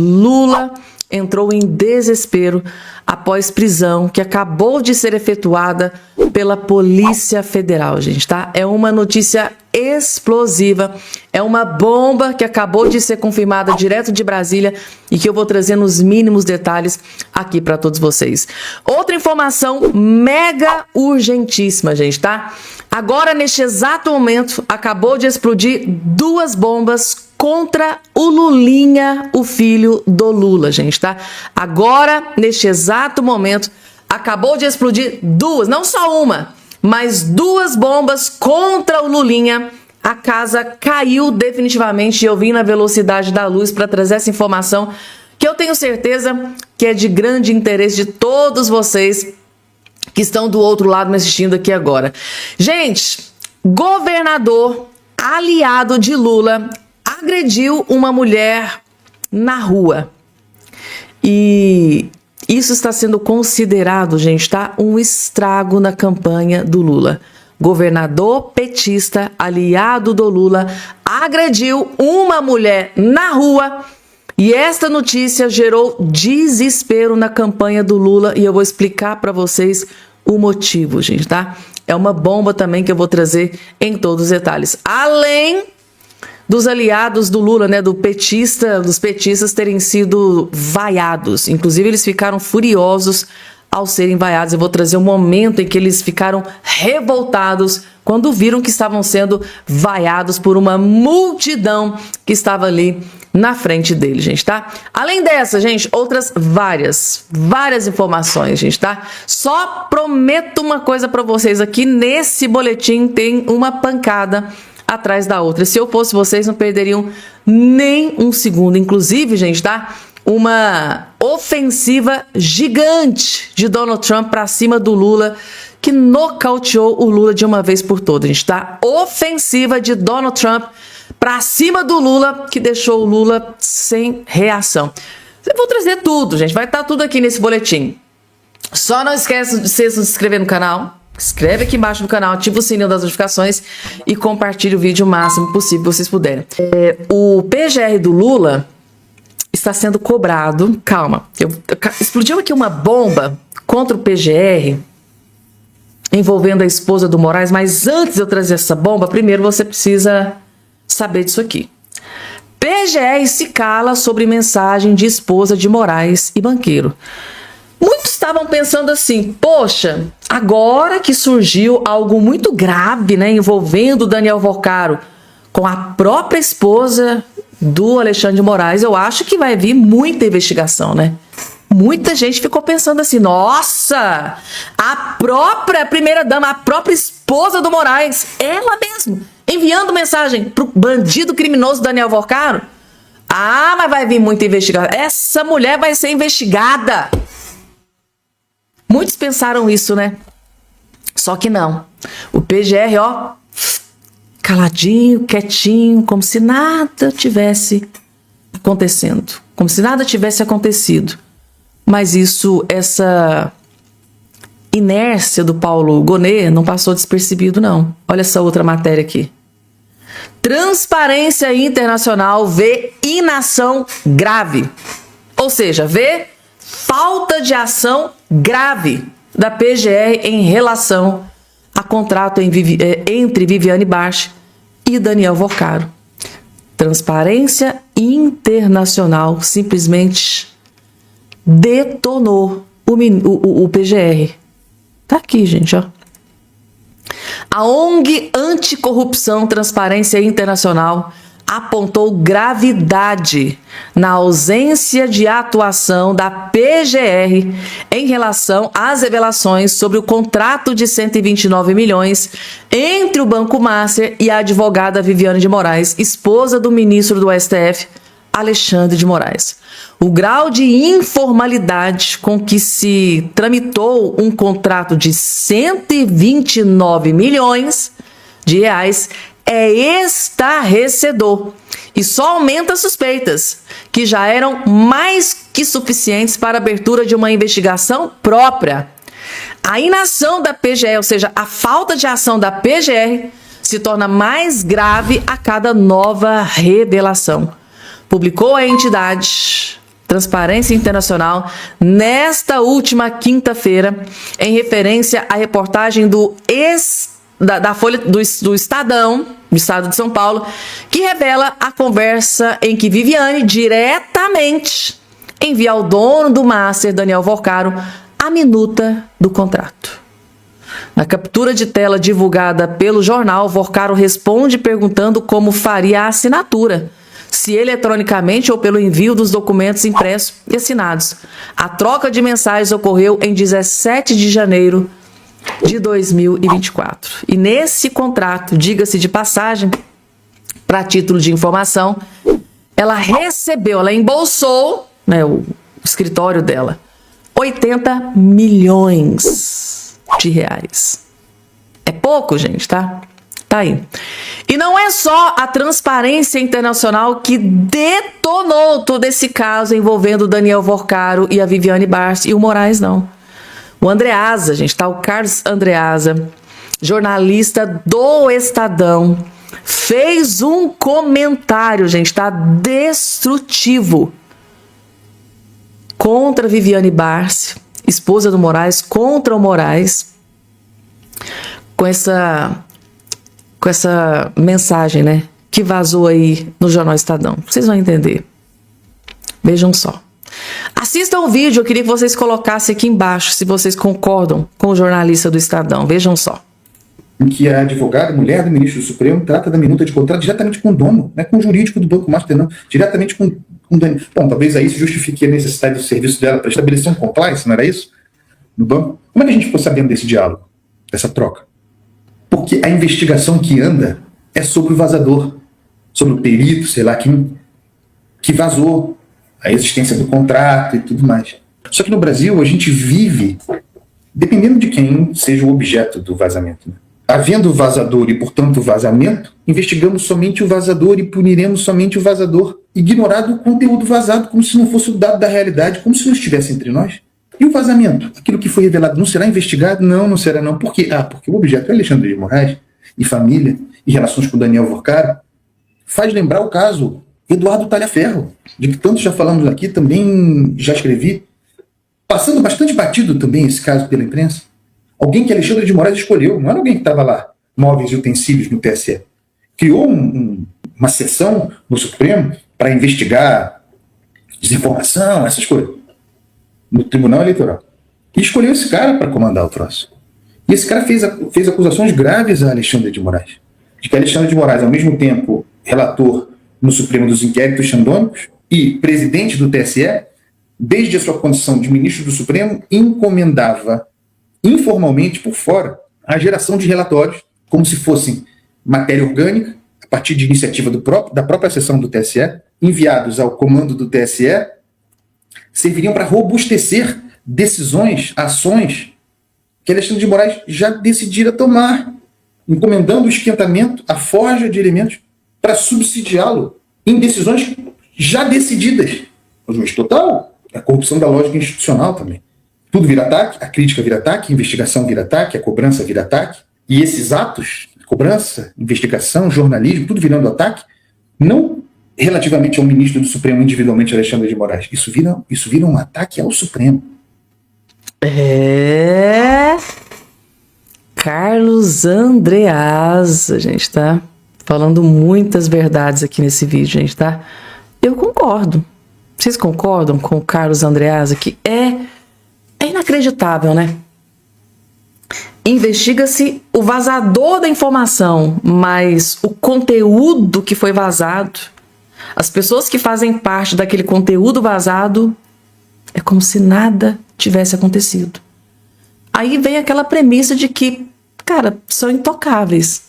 Lula entrou em desespero após prisão que acabou de ser efetuada pela Polícia Federal, gente, tá? É uma notícia explosiva, é uma bomba que acabou de ser confirmada direto de Brasília e que eu vou trazer nos mínimos detalhes aqui para todos vocês. Outra informação mega urgentíssima, gente, tá? Agora, neste exato momento, acabou de explodir 2 bombas contra o Lulinha, o filho do Lula, gente, tá? Agora, neste exato momento, acabou de explodir 2, não só uma, mas 2 bombas contra o Lulinha. A casa caiu definitivamente e eu vim na velocidade da luz para trazer essa informação que eu tenho certeza que é de grande interesse de todos vocês que estão do outro lado me assistindo aqui agora. Gente, governador aliado de Lula agrediu uma mulher na rua. E isso está sendo considerado, gente, tá? Um estrago na campanha do Lula. Governador petista, aliado do Lula, agrediu uma mulher na rua e esta notícia gerou desespero na campanha do Lula e eu vou explicar para vocês o motivo, gente, tá? É uma bomba também que eu vou trazer em todos os detalhes. Além dos aliados do Lula, né, dos petistas terem sido vaiados. Inclusive, eles ficaram furiosos ao serem vaiados. Eu vou trazer um momento em que eles ficaram revoltados quando viram que estavam sendo vaiados por uma multidão que estava ali na frente dele, gente, tá? Além dessa, gente, outras várias informações, gente, tá? Só prometo uma coisa para vocês aqui, nesse boletim tem uma pancada atrás da outra. Se eu fosse vocês, não perderiam nem um segundo. Inclusive, gente, tá? Uma ofensiva gigante de Donald Trump para cima do Lula, que nocauteou o Lula de uma vez por todas, gente, tá? Ofensiva de Donald Trump para cima do Lula, que deixou o Lula sem reação. Eu vou trazer tudo, gente. Vai estar tudo aqui nesse boletim. Só não esqueça de se inscrever no canal. Inscreve aqui embaixo no canal, ativa o sininho das notificações e compartilhe o vídeo o máximo possível que vocês puderem. O PGR do Lula está sendo cobrado. Calma, explodiu aqui uma bomba contra o PGR envolvendo a esposa do Moraes, mas antes de eu trazer essa bomba, primeiro você precisa saber disso aqui. PGR se cala sobre mensagem de esposa de Moraes e banqueiro. Muitos estavam pensando assim, poxa, agora que surgiu algo muito grave, né, envolvendo o Daniel Vocaro com a própria esposa do Alexandre de Moraes, eu acho que vai vir muita investigação, né? Muita gente ficou pensando assim, nossa, a própria primeira-dama, a própria esposa do Moraes, ela mesma, enviando mensagem pro bandido criminoso Daniel Vocaro? Ah, mas vai vir muita investigação. Essa mulher vai ser investigada. Muitos pensaram isso, né? Só que não. O PGR, ó, caladinho, quietinho, como se nada tivesse acontecendo. Como se nada tivesse acontecido. Mas isso, essa inércia do Paulo Gonet não passou despercebido, não. Olha essa outra matéria aqui. Transparência Internacional vê inação grave. Ou seja, vê falta de ação grave da PGR em relação a contrato entre Viviane Baixa e Daniel Vocaro. Transparência Internacional simplesmente detonou o PGR. Tá aqui, gente, ó. A ONG Anticorrupção Transparência Internacional apontou gravidade na ausência de atuação da PGR em relação às revelações sobre o contrato de 129 milhões entre o Banco Master e a advogada Viviane de Moraes, esposa do ministro do STF, Alexandre de Moraes. O grau de informalidade com que se tramitou um contrato de 129 milhões de reais é estarrecedor e só aumenta as suspeitas, que já eram mais que suficientes para a abertura de uma investigação própria. A inação da PGR, ou seja, a falta de ação da PGR, se torna mais grave a cada nova revelação. Publicou a entidade Transparência Internacional, nesta última quinta-feira, em referência à reportagem da Folha do Estadão, do Estado de São Paulo, que revela a conversa em que Viviane diretamente envia ao dono do Master, Daniel Vorcaro, a minuta do contrato. Na captura de tela divulgada pelo jornal, Vorcaro responde perguntando como faria a assinatura, se eletronicamente ou pelo envio dos documentos impressos e assinados. A troca de mensagens ocorreu em 17 de janeiro de 2024. E nesse contrato, diga-se de passagem, para título de informação, ela embolsou, né, o escritório dela, 80 milhões de reais. É pouco, gente, tá? Tá aí. E não é só a Transparência Internacional que detonou todo esse caso envolvendo o Daniel Vorcaro e a Viviane Barsi e o Moraes, não. O Andreasa, gente, tá? O Carlos Andreasa, jornalista do Estadão, fez um comentário, gente, tá? Destrutivo contra Viviane Barsi, esposa do Moraes, contra o Moraes, com essa mensagem, né, que vazou aí no jornal Estadão. Vocês vão entender. Vejam só. Assistam o vídeo, eu queria que vocês colocassem aqui embaixo se vocês concordam com o jornalista do Estadão. Vejam só. Em que a advogada, mulher do ministro do Supremo, trata da minuta de contrato diretamente com o dono, não é com o jurídico do Banco Master, não, diretamente com o Daniel. Bom, talvez aí isso justifique a necessidade do serviço dela para estabelecer um compliance, não era isso? No banco. Como é que a gente ficou sabendo desse diálogo, dessa troca? Porque a investigação que anda é sobre o vazador, sobre o perito, sei lá, que vazou a existência do contrato e tudo mais. Só que no Brasil a gente vive dependendo de quem seja o objeto do vazamento, né? Havendo vazador e, portanto, vazamento, investigamos somente o vazador e puniremos somente o vazador, ignorado o conteúdo vazado como se não fosse o dado da realidade, como se não estivesse entre nós. E o vazamento? Aquilo que foi revelado não será investigado? Não, não será não. Por quê? Porque o objeto é Alexandre de Moraes e família e relações com Daniel Vorcaro. Faz lembrar o caso Eduardo Talhaferro, de que tanto já falamos aqui, também já escrevi, passando bastante batido também esse caso pela imprensa. Alguém que Alexandre de Moraes escolheu, não era alguém que estava lá, móveis e utensílios no TSE. Criou uma sessão no Supremo para investigar desinformação, essas coisas, no Tribunal Eleitoral. E escolheu esse cara para comandar o troço. E esse cara fez acusações graves a Alexandre de Moraes. De que Alexandre de Moraes, ao mesmo tempo relator no Supremo dos inquéritos xandônicos e presidente do TSE, desde a sua condição de ministro do Supremo, encomendava informalmente por fora a geração de relatórios, como se fossem matéria orgânica, a partir de iniciativa da própria sessão do TSE, enviados ao comando do TSE, serviriam para robustecer decisões, ações que Alexandre de Moraes já decidira tomar, encomendando o esquentamento, a forja de elementos para subsidiá-lo em decisões já decididas. O juiz total, a corrupção da lógica institucional também. Tudo vira ataque, a crítica vira ataque, a investigação vira ataque, a cobrança vira ataque. E esses atos, cobrança, investigação, jornalismo, tudo virando ataque, não relativamente ao ministro do Supremo, individualmente Alexandre de Moraes. Isso vira um ataque ao Supremo. Carlos Andreasa, gente, tá falando muitas verdades aqui nesse vídeo, gente, tá? Eu concordo. Vocês concordam com o Carlos Andreasa que é inacreditável, né? Investiga-se o vazador da informação, mas o conteúdo que foi vazado, as pessoas que fazem parte daquele conteúdo vazado, é como se nada tivesse acontecido. Aí vem aquela premissa de que, cara, são intocáveis.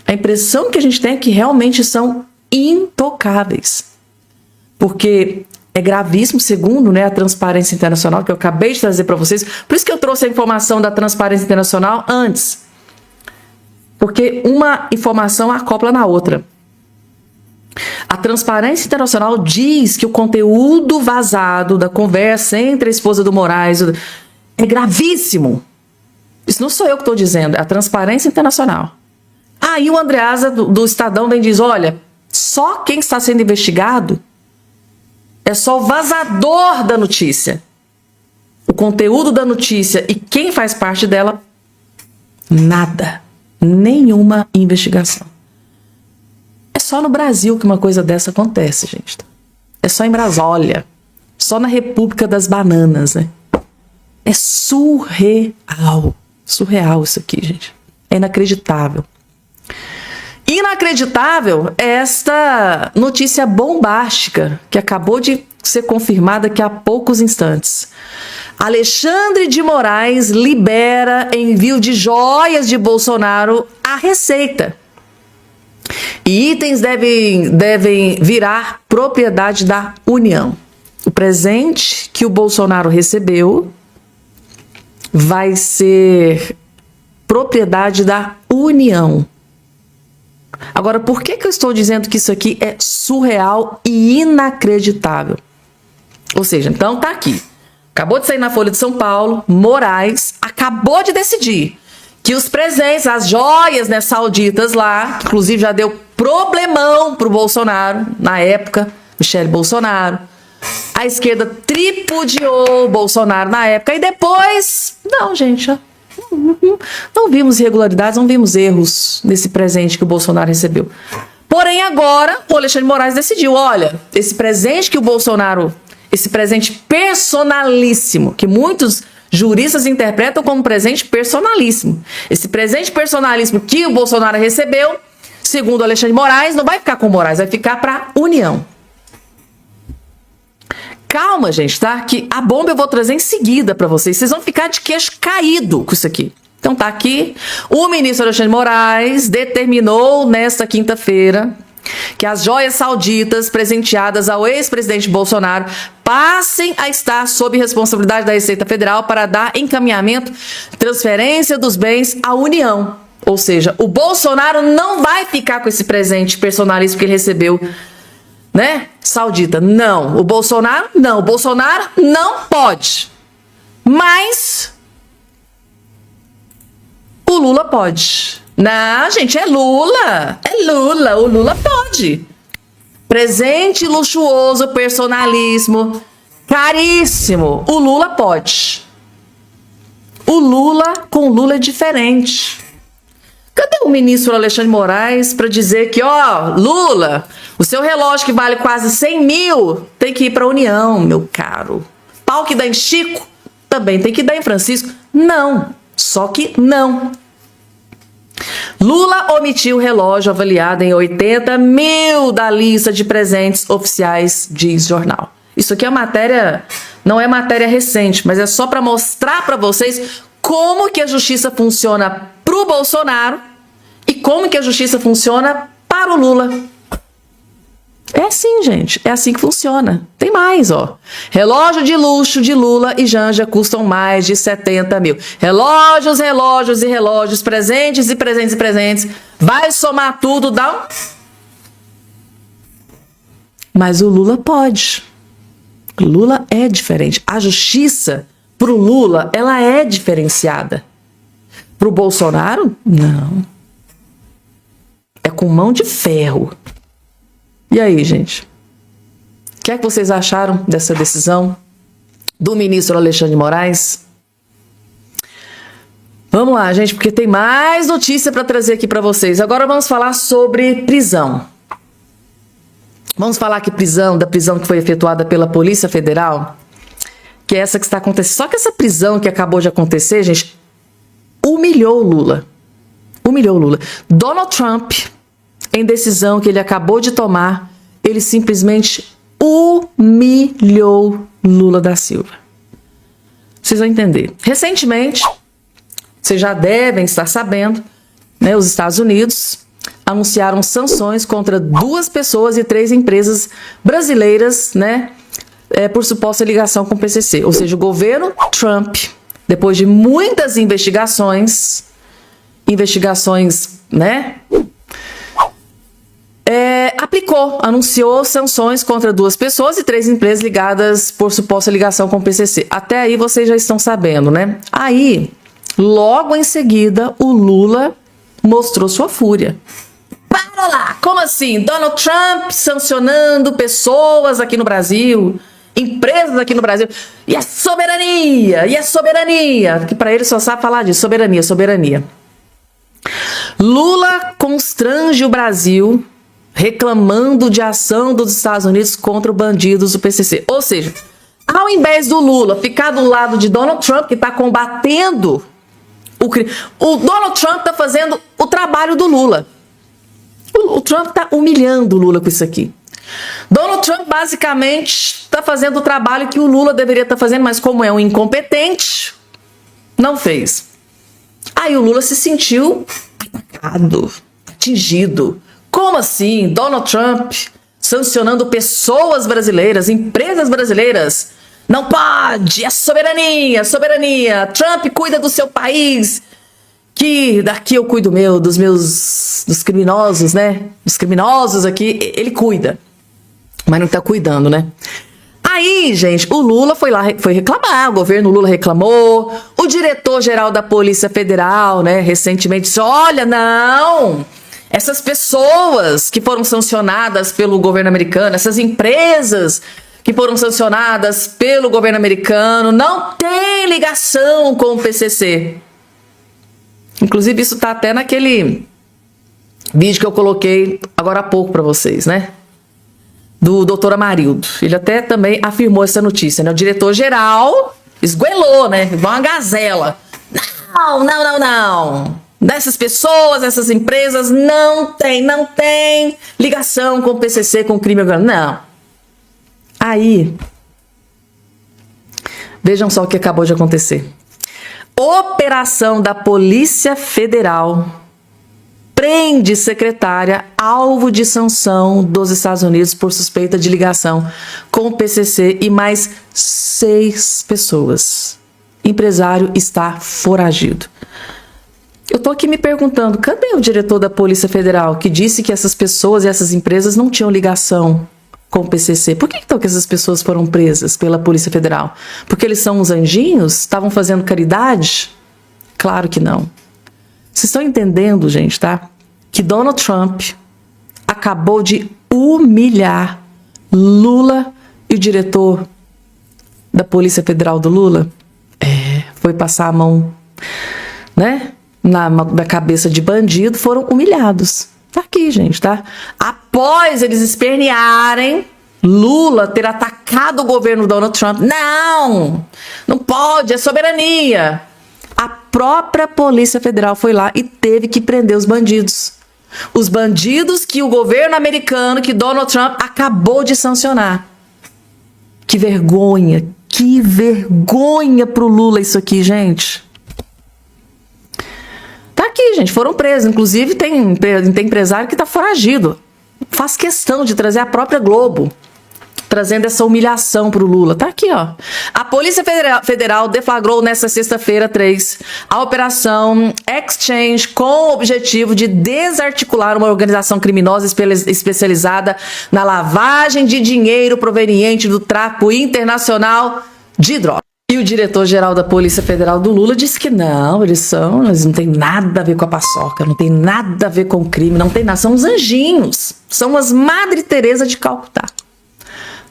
A impressão que a gente tem é que realmente são intocáveis. Porque é gravíssimo, segundo, né, a Transparência Internacional, que eu acabei de trazer para vocês. Por isso que eu trouxe a informação da Transparência Internacional antes. Porque uma informação acopla na outra. A Transparência Internacional diz que o conteúdo vazado da conversa entre a esposa do Moraes é gravíssimo. Isso não sou eu que estou dizendo, é a Transparência Internacional. Aí o Andreasa do Estadão vem e diz, olha, só quem está sendo investigado é só o vazador da notícia. O conteúdo da notícia e quem faz parte dela, nada. Nenhuma investigação. É só no Brasil que uma coisa dessa acontece, gente. É só em Brasília. Só na República das Bananas, né? É surreal. Surreal isso aqui, gente. É inacreditável. Inacreditável é esta notícia bombástica que acabou de ser confirmada aqui há poucos instantes. Alexandre de Moraes libera envio de joias de Bolsonaro à Receita. E itens devem virar propriedade da União. O presente que o Bolsonaro recebeu vai ser propriedade da União. Agora, por que eu estou dizendo que isso aqui é surreal e inacreditável? Ou seja, então tá aqui. Acabou de sair na Folha de São Paulo, Moraes acabou de decidir que os presentes, as joias, né, sauditas lá, inclusive já deu problemão pro Bolsonaro, na época, Michele Bolsonaro. A esquerda tripudiou o Bolsonaro na época e depois, não, gente, não vimos irregularidades, não vimos erros nesse presente que o Bolsonaro recebeu. Porém, agora, o Alexandre de Moraes decidiu, olha, esse presente que o Bolsonaro, esse presente personalíssimo, que muitos juristas interpretam como presente personalíssimo. Esse presente personalíssimo que o Bolsonaro recebeu, segundo o Alexandre de Moraes, não vai ficar com o Moraes, vai ficar para a União. Calma, gente, tá? Que a bomba eu vou trazer em seguida para vocês. Vocês vão ficar de queixo caído com isso aqui. Então tá aqui. O ministro Alexandre de Moraes determinou nesta quinta-feira que as joias sauditas presenteadas ao ex-presidente Bolsonaro passem a estar sob responsabilidade da Receita Federal para dar encaminhamento, transferência dos bens à União. Ou seja, o Bolsonaro não vai ficar com esse presente personalíssimo que ele recebeu, né? Saudita. Não. O Bolsonaro não pode. Mas o Lula pode. Não, gente, é Lula. É Lula. O Lula pode. Presente luxuoso, personalíssimo, caríssimo. O Lula pode. O Lula com Lula é diferente. Cadê o ministro Alexandre de Moraes para dizer que, ó, Lula, o seu relógio que vale quase 100 mil tem que ir para a União, meu caro. Pau que dá em Chico também tem que dar em Francisco. Não, só que não. Lula omitiu o relógio avaliado em 80 mil da lista de presentes oficiais, diz jornal. Isso aqui é matéria, não é matéria recente, mas é só para mostrar para vocês como que a justiça funciona para o Bolsonaro e como que a justiça funciona para o Lula. É assim, gente. É assim que funciona. Tem mais, ó. Relógio de luxo de Lula e Janja custam mais de 70 mil. Relógios, relógios e relógios, presentes e presentes e presentes. Vai somar tudo, dá um... Mas o Lula pode. Lula é diferente. A justiça pro Lula, ela é diferenciada. Pro Bolsonaro, não. É com mão de ferro. E aí, gente? O que é que vocês acharam dessa decisão do ministro Alexandre de Moraes? Vamos lá, gente, porque tem mais notícia para trazer aqui para vocês. Agora vamos falar sobre prisão. Vamos falar aqui da prisão que foi efetuada pela Polícia Federal, que é essa que está acontecendo. Só que essa prisão que acabou de acontecer, gente, humilhou o Lula. Humilhou o Lula. Donald Trump, em decisão que ele acabou de tomar, ele simplesmente humilhou Lula da Silva. Vocês vão entender. Recentemente, vocês já devem estar sabendo, né, os Estados Unidos anunciaram sanções contra 2 pessoas e 3 empresas brasileiras, né, por suposta ligação com o PCC. Ou seja, o governo Trump, depois de muitas investigações, né, anunciou sanções contra 2 pessoas e 3 empresas ligadas por suposta ligação com o PCC. Até aí vocês já estão sabendo, né? Aí, logo em seguida, o Lula mostrou sua fúria. Para lá, como assim? Donald Trump sancionando pessoas aqui no Brasil, empresas aqui no Brasil. E a soberania, que para ele só sabe falar disso, soberania. Lula constrange o Brasil reclamando de ação dos Estados Unidos contra os bandidos do PCC. Ou seja, ao invés do Lula ficar do lado de Donald Trump, que está combatendo o crime, o Donald Trump está fazendo o trabalho do Lula. O Trump está humilhando o Lula com isso aqui. Donald Trump basicamente está fazendo o trabalho que o Lula deveria estar fazendo, mas como é um incompetente, não fez. Aí o Lula se sentiu atacado, atingido. Como assim? Donald Trump sancionando pessoas brasileiras, empresas brasileiras. Não pode! É soberania! Trump cuida do seu país. Que daqui eu cuido dos criminosos, né? Dos criminosos aqui, ele cuida. Mas não tá cuidando, né? Aí, gente, o Lula foi reclamar, o governo Lula reclamou, o diretor-geral da Polícia Federal, né, recentemente disse, olha, não, essas pessoas que foram sancionadas pelo governo americano, essas empresas que foram sancionadas pelo governo americano, não tem ligação com o PCC. Inclusive, isso tá até naquele vídeo que eu coloquei agora há pouco para vocês, né? Do doutor Amarildo. Ele até também afirmou essa notícia, né? O diretor-geral esgoelou, né? Igual uma gazela. Não. Dessas pessoas, essas empresas, não tem ligação com o PCC, com o crime organizado. Não. Aí, vejam só o que acabou de acontecer. Operação da Polícia Federal prende secretária alvo de sanção dos Estados Unidos por suspeita de ligação com o PCC e mais 6 pessoas. Empresário está foragido. Eu tô aqui me perguntando, cadê o diretor da Polícia Federal que disse que essas pessoas e essas empresas não tinham ligação com o PCC? Por que então que essas pessoas foram presas pela Polícia Federal? Porque eles são uns anjinhos? Estavam fazendo caridade? Claro que não. Vocês estão entendendo, gente, tá? Que Donald Trump acabou de humilhar Lula e o diretor da Polícia Federal do Lula. Foi passar a mão, né? Na cabeça de bandido, foram humilhados. Tá aqui, gente, tá? Após eles espernearem, Lula ter atacado o governo Donald Trump. Não pode, é soberania. A própria Polícia Federal foi lá e teve que prender os bandidos. Os bandidos que o governo americano, que Donald Trump acabou de sancionar. Que vergonha pro Lula isso aqui, gente. Tá aqui, gente, foram presos. Inclusive tem empresário que tá foragido. Faz questão de trazer a própria Globo, trazendo essa humilhação pro Lula. Tá aqui, ó. A Polícia Federal deflagrou nesta sexta-feira, 3, a Operação Exchange com o objetivo de desarticular uma organização criminosa especializada na lavagem de dinheiro proveniente do tráfico internacional de drogas. E o diretor-geral da Polícia Federal do Lula disse que não, eles não tem nada a ver com a paçoca, não tem nada a ver com o crime, não tem nada, são os anjinhos, são as Madre Teresa de Calcutá.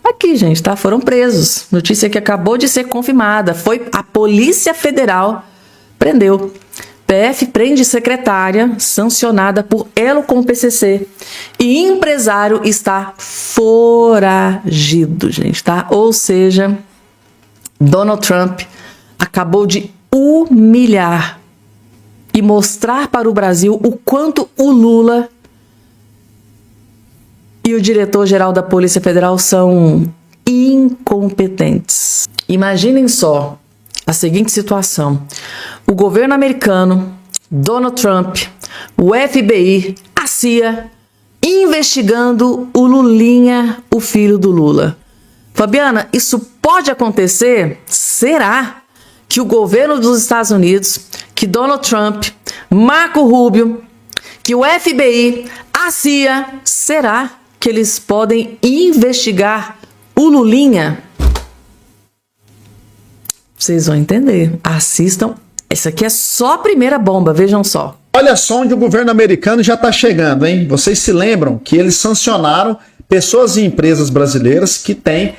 Aqui, gente, tá? Foram presos. Notícia que acabou de ser confirmada. Foi a Polícia Federal prendeu. PF prende secretária sancionada por elo com o PCC. E empresário está foragido, gente, tá? Ou seja, Donald Trump acabou de humilhar e mostrar para o Brasil o quanto o Lula e o diretor-geral da Polícia Federal são incompetentes. Imaginem só a seguinte situação. O governo americano, Donald Trump, o FBI, a CIA, investigando o Lulinha, o filho do Lula. Fabiana, isso pode acontecer? Será que o governo dos Estados Unidos, que Donald Trump, Marco Rubio, que o FBI, a CIA, será que eles podem investigar o Lulinha? Vocês vão entender. Assistam. Essa aqui é só a primeira bomba, vejam só. Olha só onde o governo americano já está chegando, hein? Vocês se lembram que eles sancionaram pessoas e empresas brasileiras que têm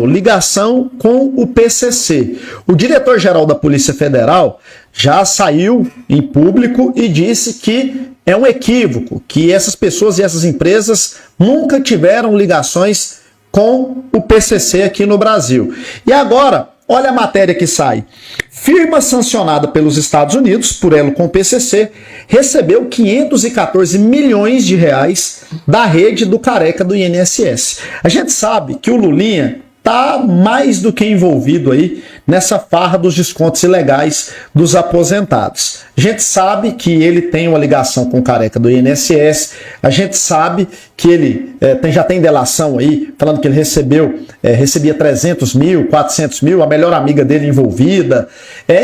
ligação com o PCC. O diretor-geral da Polícia Federal já saiu em público e disse que é um equívoco, que essas pessoas e essas empresas nunca tiveram ligações com o PCC aqui no Brasil. E agora, olha a matéria que sai. Firma sancionada pelos Estados Unidos, por elo com o PCC, recebeu 514 milhões de reais da rede do careca do INSS. A gente sabe que o Lulinha está mais do que envolvido aí nessa farra dos descontos ilegais dos aposentados. A gente sabe que ele tem uma ligação com o careca do INSS, a gente sabe que ele já tem delação aí, falando que ele recebia 300 mil, 400 mil, a melhor amiga dele envolvida,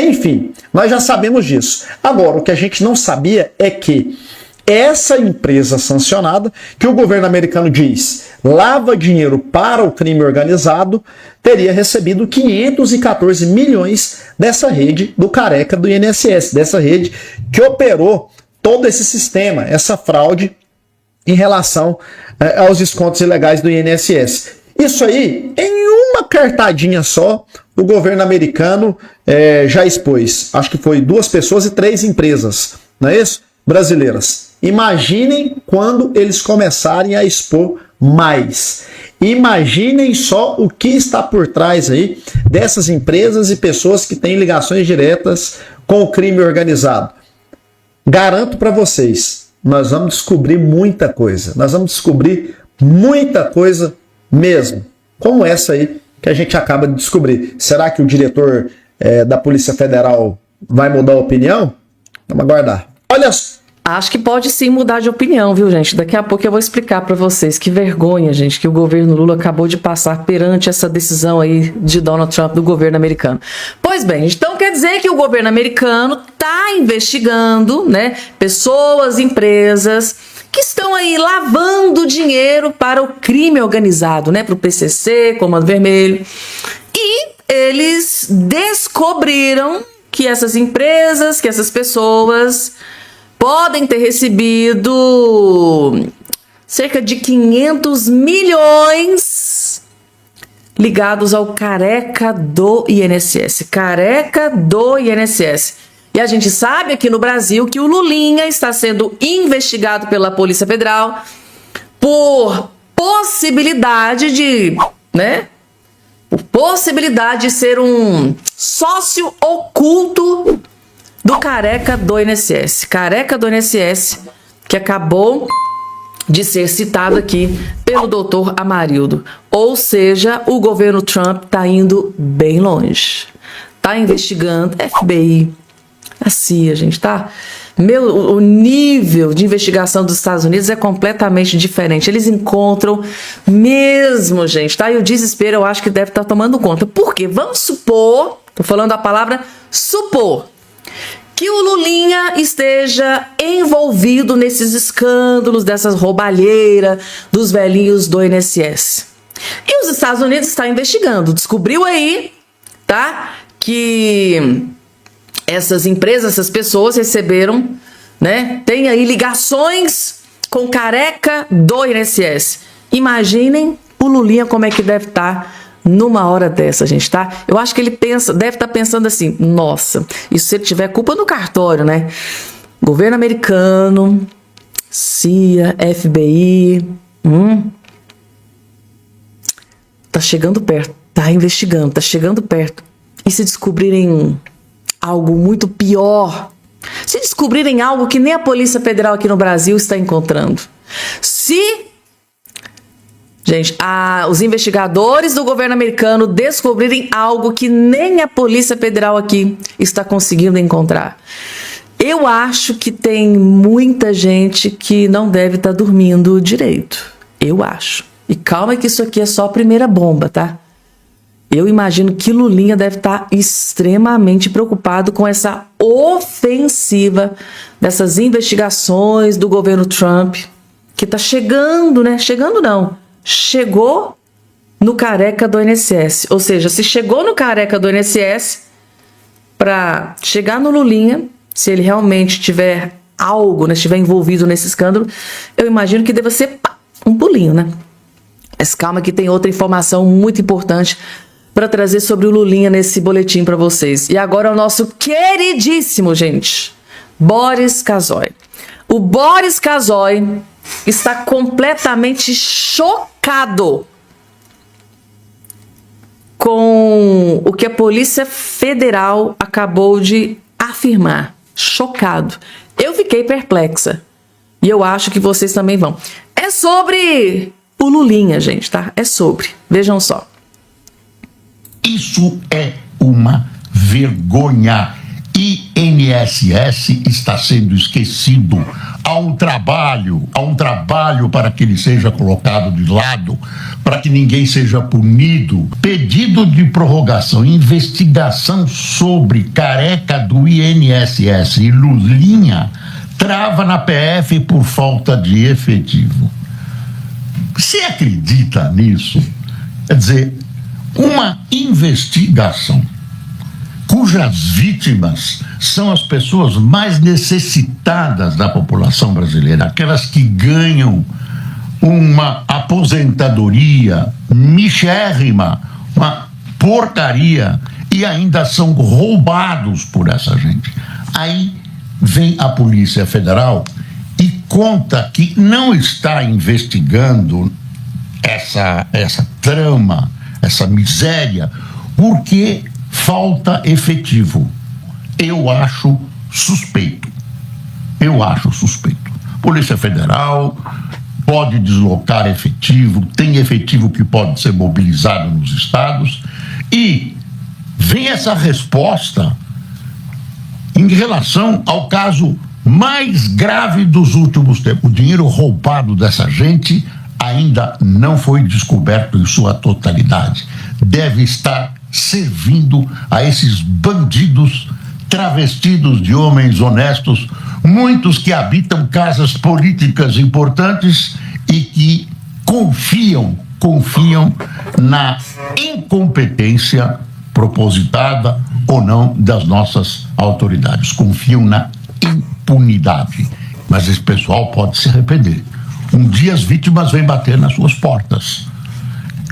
enfim, nós já sabemos disso. Agora, o que a gente não sabia é que essa empresa sancionada, que o governo americano diz lava dinheiro para o crime organizado, teria recebido 514 milhões dessa rede do careca do INSS, dessa rede que operou todo esse sistema, essa fraude em relação aos descontos ilegais do INSS. Isso aí, em uma cartadinha só, o governo americano já expôs. Acho que foi 2 pessoas e 3 empresas, não é isso? Brasileiras. Imaginem quando eles começarem a expor mais. Imaginem só o que está por trás aí dessas empresas e pessoas que têm ligações diretas com o crime organizado. Garanto para vocês, nós vamos descobrir muita coisa. Nós vamos descobrir muita coisa mesmo. Como essa aí que a gente acaba de descobrir. Será que o diretor da Polícia Federal vai mudar a opinião? Vamos aguardar. Olha só. Acho que pode sim mudar de opinião, viu, gente? Daqui a pouco eu vou explicar para vocês que vergonha, gente, que o governo Lula acabou de passar perante essa decisão aí de Donald Trump do governo americano. Pois bem, então quer dizer que o governo americano está investigando, né, pessoas, empresas que estão aí lavando dinheiro para o crime organizado, né, para o PCC, Comando Vermelho. E eles descobriram que essas empresas, que essas pessoas podem ter recebido cerca de 500 milhões ligados ao careca do INSS. Careca do INSS. E a gente sabe aqui no Brasil que o Lulinha está sendo investigado pela Polícia Federal por possibilidade de, por possibilidade de ser um sócio oculto do careca do INSS. Careca do INSS, que acabou de ser citado aqui pelo doutor Amarildo. Ou seja, o governo Trump está indo bem longe. Está investigando FBI, a CIA, gente, tá? O nível de investigação dos Estados Unidos é completamente diferente. Eles encontram mesmo, gente, tá? E o desespero eu acho que deve estar tomando conta. Por quê? Vamos supor, tô falando a palavra supor, que o Lulinha esteja envolvido nesses escândalos, dessas roubalheiras dos velhinhos do INSS. E os Estados Unidos estão investigando. Descobriu aí, tá? Que essas empresas, essas pessoas receberam, tem aí ligações com careca do INSS. Imaginem o Lulinha como é que deve estar numa hora dessa, gente, tá? Eu acho que ele deve estar pensando assim, nossa, isso se ele tiver culpa no cartório, né? Governo americano, CIA, FBI, tá chegando perto, tá investigando, tá chegando perto. E se descobrirem algo muito pior, se descobrirem algo que nem a Polícia Federal aqui no Brasil está encontrando, gente, os investigadores do governo americano descobrirem algo que nem a Polícia Federal aqui está conseguindo encontrar, eu acho que tem muita gente que não deve estar dormindo direito. Eu acho. E calma que isso aqui é só a primeira bomba, tá? Eu imagino que Lulinha deve estar extremamente preocupado com essa ofensiva dessas investigações do governo Trump, que está chegando, Chegando não. Chegou no careca do INSS. Ou seja, se chegou no careca do INSS, para chegar no Lulinha, se ele realmente tiver algo, né, estiver envolvido nesse escândalo, eu imagino que deva ser um pulinho, né? Mas calma que tem outra informação muito importante para trazer sobre o Lulinha nesse boletim para vocês. E agora o nosso queridíssimo, gente, Boris Casoy. O Boris Casoy está completamente chocado com o que a Polícia Federal acabou de afirmar. Chocado. Eu fiquei perplexa. E eu acho que vocês também vão. É sobre o Lulinha, gente, tá? É sobre. Vejam só. Isso é uma vergonha. INSS está sendo esquecido. Há um trabalho para que ele seja colocado de lado, para que ninguém seja punido. Pedido de prorrogação, investigação sobre Careca do INSS e Lulinha trava na PF por falta de efetivo. Você acredita nisso? Quer dizer, uma investigação cujas vítimas são as pessoas mais necessitadas da população brasileira, aquelas que ganham uma aposentadoria michérrima, uma porcaria, e ainda são roubados por essa gente. Aí vem a Polícia Federal e conta que não está investigando essa trama, essa miséria, porque falta efetivo. Eu acho suspeito. Polícia Federal pode deslocar efetivo, tem efetivo que pode ser mobilizado nos estados, e vem essa resposta em relação ao caso mais grave dos últimos tempos. O dinheiro roubado dessa gente ainda não foi descoberto em sua totalidade. Deve estar servindo a esses bandidos travestidos de homens honestos, muitos que habitam casas políticas importantes e que confiam na incompetência propositada ou não das nossas autoridades, confiam na impunidade. Mas esse pessoal pode se arrepender. Um dia as vítimas vêm bater nas suas portas.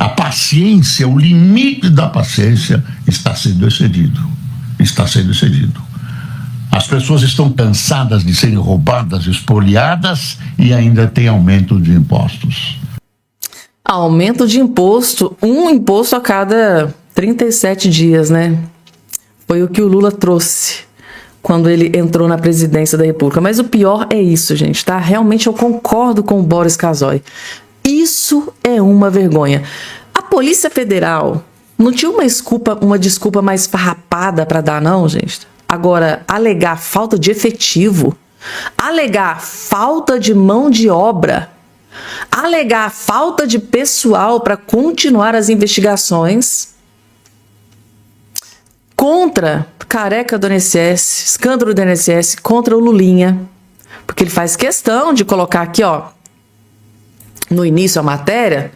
A paciência, o limite da paciência está sendo excedido. As pessoas estão cansadas de serem roubadas, espoliadas, e ainda tem aumento de impostos. Aumento de imposto, um imposto a cada 37 dias, né? Foi o que o Lula trouxe quando ele entrou na presidência da República. Mas o pior é isso, gente, tá? Realmente eu concordo com o Boris Casoy. Isso é uma vergonha. A Polícia Federal não tinha uma desculpa mais farrapada para dar, não, gente? Agora, alegar falta de efetivo, alegar falta de mão de obra, alegar falta de pessoal para continuar as investigações contra Careca do INSS, escândalo do INSS, contra o Lulinha, porque ele faz questão de colocar aqui, ó, no início a matéria,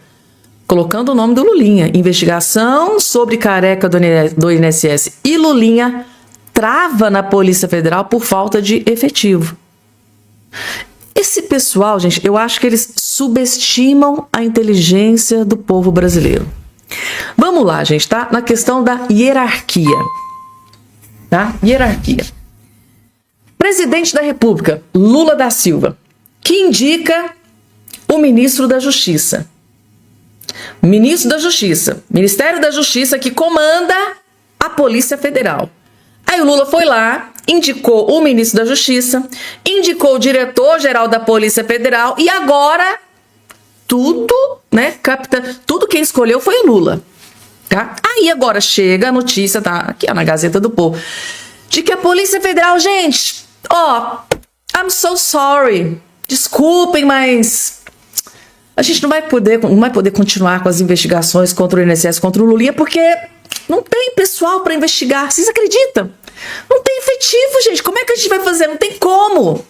colocando o nome do Lulinha. Investigação sobre Careca do INSS e Lulinha trava na Polícia Federal por falta de efetivo. Esse pessoal, gente, eu acho que eles subestimam a inteligência do povo brasileiro. Vamos lá, gente, tá? Na questão da hierarquia. Tá? Hierarquia. Presidente da República, Lula da Silva, que indica o ministro da Justiça. Ministro da Justiça, Ministério da Justiça, que comanda a Polícia Federal. Aí o Lula foi lá, indicou o ministro da Justiça, indicou o diretor-geral da Polícia Federal, e agora tudo, né, tudo quem escolheu foi o Lula. Tá? Aí agora chega a notícia, tá aqui na Gazeta do Povo, de que a Polícia Federal, gente, ó, I'm so sorry, desculpem, mas a gente não vai poder continuar com as investigações contra o INSS, contra o Lulinha, porque não tem pessoal para investigar. Vocês acreditam? Não tem efetivo, gente. Como é que a gente vai fazer? Não tem como.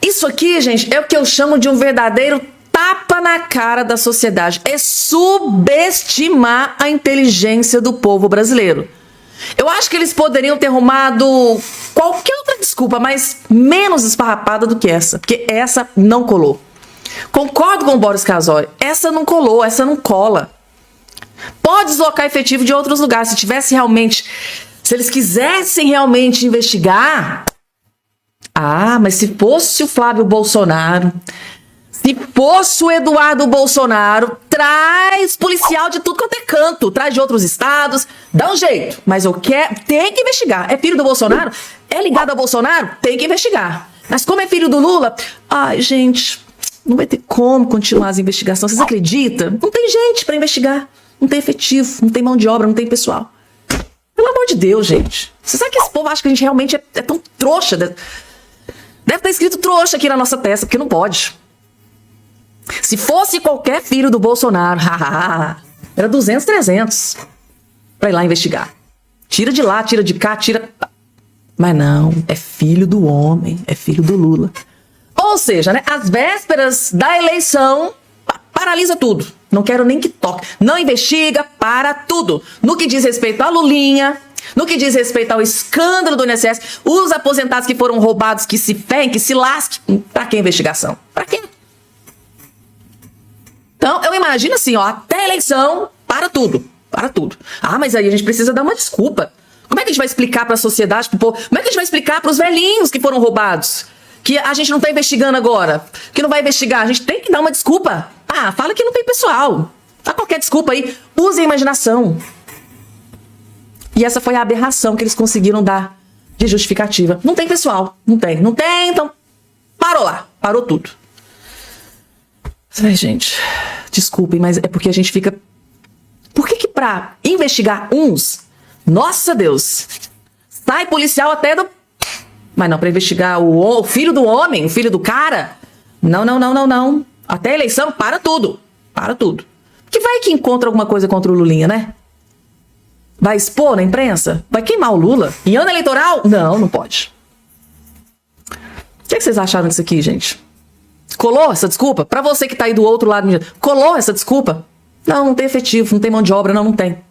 Isso aqui, gente, é o que eu chamo de um verdadeiro tapa na cara da sociedade. É subestimar a inteligência do povo brasileiro. Eu acho que eles poderiam ter arrumado qualquer outra desculpa, mas menos esfarrapada do que essa, porque essa não colou. Concordo com o Boris Casoy, essa não colou, essa não cola. Pode deslocar efetivo de outros lugares, se eles quisessem realmente investigar. Mas se fosse o Flávio Bolsonaro, se fosse o Eduardo Bolsonaro, traz policial de tudo quanto é canto, traz de outros estados, dá um jeito. Mas tem que investigar. É filho do Bolsonaro? É ligado ao Bolsonaro? Tem que investigar. Mas como é filho do Lula? Ai, gente, não vai ter como continuar as investigações. Vocês acreditam? Não tem gente para investigar. Não tem efetivo, não tem mão de obra, não tem pessoal. Pelo amor de Deus, gente. Você sabe que esse povo acha que a gente realmente é tão trouxa? Deve estar escrito trouxa aqui na nossa testa, porque não pode. Se fosse qualquer filho do Bolsonaro, era 200, 300 pra ir lá investigar. Tira de lá, tira de cá, tira... Mas não, é filho do homem, é filho do Lula. Ou seja, né, às vésperas da eleição, paralisa tudo. Não quero nem que toque. Não investiga, para tudo. No que diz respeito a Lulinha, no que diz respeito ao escândalo do INSS, os aposentados que foram roubados, que se ferrem, que se lasquem. Pra que investigação? Pra quê? Então, eu imagino assim, até a eleição, para tudo. Para tudo. Mas aí a gente precisa dar uma desculpa. Como é que a gente vai explicar para a sociedade, pro povo? Como é que a gente vai explicar para os velhinhos que foram roubados? Que a gente não está investigando agora? Que não vai investigar? A gente tem que dar uma desculpa. Fala que não tem pessoal. Dá qualquer desculpa aí. Use a imaginação. E essa foi a aberração que eles conseguiram dar de justificativa. Não tem pessoal. Não tem, então parou lá. Parou tudo. Gente, desculpem, mas é porque a gente fica... Por que pra investigar uns, nossa Deus, sai policial até do... Mas não, pra investigar o filho do homem, o filho do cara, não. Até a eleição, para tudo. Para tudo. Que vai que encontra alguma coisa contra o Lulinha, né? Vai expor na imprensa? Vai queimar o Lula? Em ano eleitoral? Não pode. O que vocês acharam disso aqui, gente? Colou essa desculpa? Pra você que tá aí do outro lado, colou essa desculpa? Não tem efetivo, não tem mão de obra, não tem.